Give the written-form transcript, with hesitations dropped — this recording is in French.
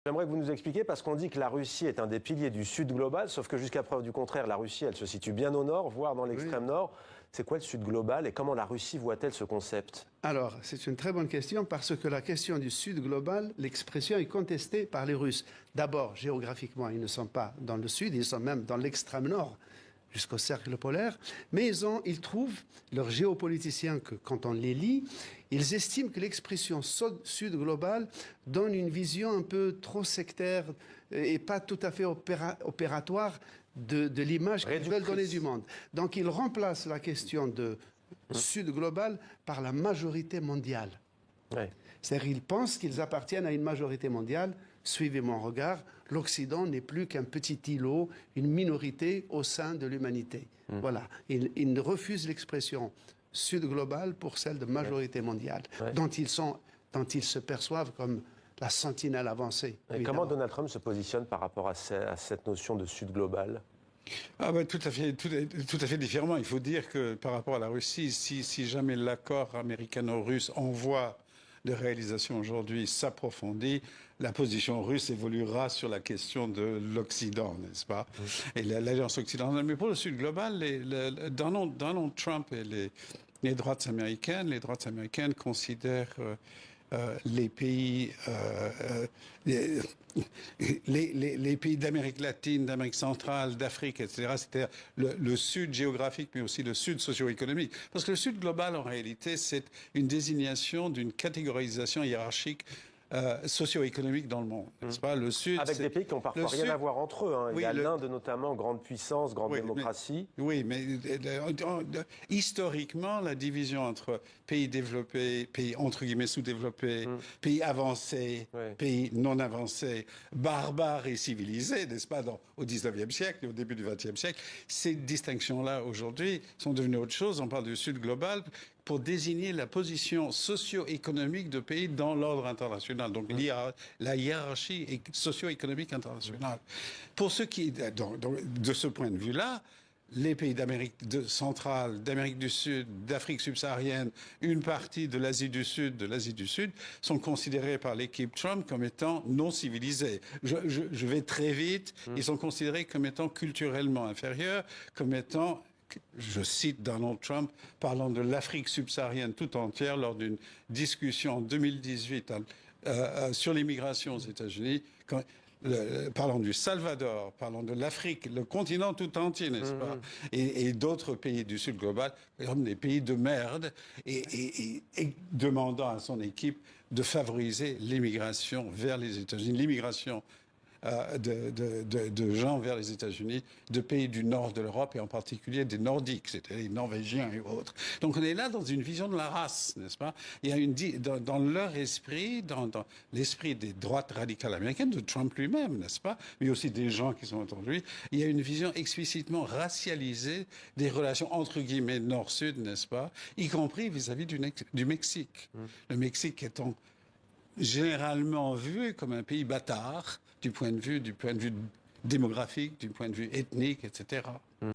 J'aimerais que vous nous expliquiez, parce qu'on dit que la Russie est un des piliers du Sud global, sauf que jusqu'à preuve du contraire, la Russie, elle se situe bien au nord, voire dans l'extrême nord. C'est quoi le Sud global et comment la Russie voit-elle ce concept? Alors, c'est une très bonne question parce que la question du Sud global, l'expression est contestée par les Russes. D'abord, géographiquement, ils ne sont pas dans le Sud, ils sont même dans l'extrême nord, jusqu'au cercle polaire. Mais ils trouvent, leurs géopoliticiens, que quand on les lit, ils estiment que l'expression Sud global donne une vision un peu trop sectaire et pas tout à fait opératoire de l'image qu'ils veulent donner du monde. Donc, ils remplacent la question de Sud global par la majorité mondiale. Ouais. C'est-à-dire qu'ils pensent qu'ils appartiennent à une majorité mondiale. Suivez mon regard, l'Occident n'est plus qu'un petit îlot, une minorité au sein de l'humanité. Voilà. Ils refusent l'expression Sud global pour celle de majorité mondiale, dont ils se perçoivent comme la sentinelle avancée. Et comment Donald Trump se positionne par rapport à cette notion de Sud global? Ah ben, tout à fait différemment. Il faut dire que par rapport à la Russie, si jamais l'accord américano-russe en voie de réalisation aujourd'hui s'approfondit, la position russe évoluera sur la question de l'Occident, n'est-ce pas? Et l'alliance occidentale. Mais pour le Sud global, Donald Trump et les droites américaines considèrent les pays les pays d'Amérique latine, d'Amérique centrale, d'Afrique, etc., c'est-à-dire le Sud géographique, mais aussi le Sud socio-économique. Parce que le Sud global, en réalité, c'est une désignation d'une catégorisation hiérarchique socio-économique dans le monde, n'est-ce pas? Le Sud, avec des pays qui n'ont parfois rien à voir entre eux. Hein. Il y a l'Inde notamment, grande puissance, grande démocratie. Mais historiquement, la division entre pays développés, pays entre guillemets sous-développés, pays avancés, pays non avancés, barbares et civilisés, n'est-ce pas, au 19e siècle et au début du 20e siècle, ces distinctions-là aujourd'hui sont devenues autre chose. On parle du Sud global pour désigner la position socio-économique de pays dans l'ordre international, donc la hiérarchie socio-économique internationale. Pour ceux qui, de ce point de vue-là, les pays d'Amérique centrale, d'Amérique du Sud, d'Afrique subsaharienne, une partie de l'Asie du Sud, sont considérés par l'équipe Trump comme étant non civilisés. Je vais très vite. Ils sont considérés comme étant culturellement inférieurs, comme étant... Je cite Donald Trump parlant de l'Afrique subsaharienne tout entière lors d'une discussion en 2018 sur l'immigration aux États-Unis, parlant du Salvador, parlant de l'Afrique, le continent tout entier, n'est-ce pas, et d'autres pays du Sud global, comme des pays de merde, et demandant à son équipe de favoriser l'immigration vers les États-Unis, l'immigration de gens vers les États-Unis, de pays du nord de l'Europe et en particulier des Nordiques, c'est-à-dire les Norvégiens et autres. Donc on est là dans une vision de la race, n'est-ce pas? Il y a dans leur esprit, dans l'esprit des droites radicales américaines, de Trump lui-même, n'est-ce pas? Mais aussi des gens qui sont autour de lui, il y a une vision explicitement racialisée des relations entre guillemets nord-sud, n'est-ce pas? Y compris vis-à-vis du Mexique. Le Mexique étant généralement vu comme un pays bâtard du point de vue démographique, du point de vue ethnique, etc.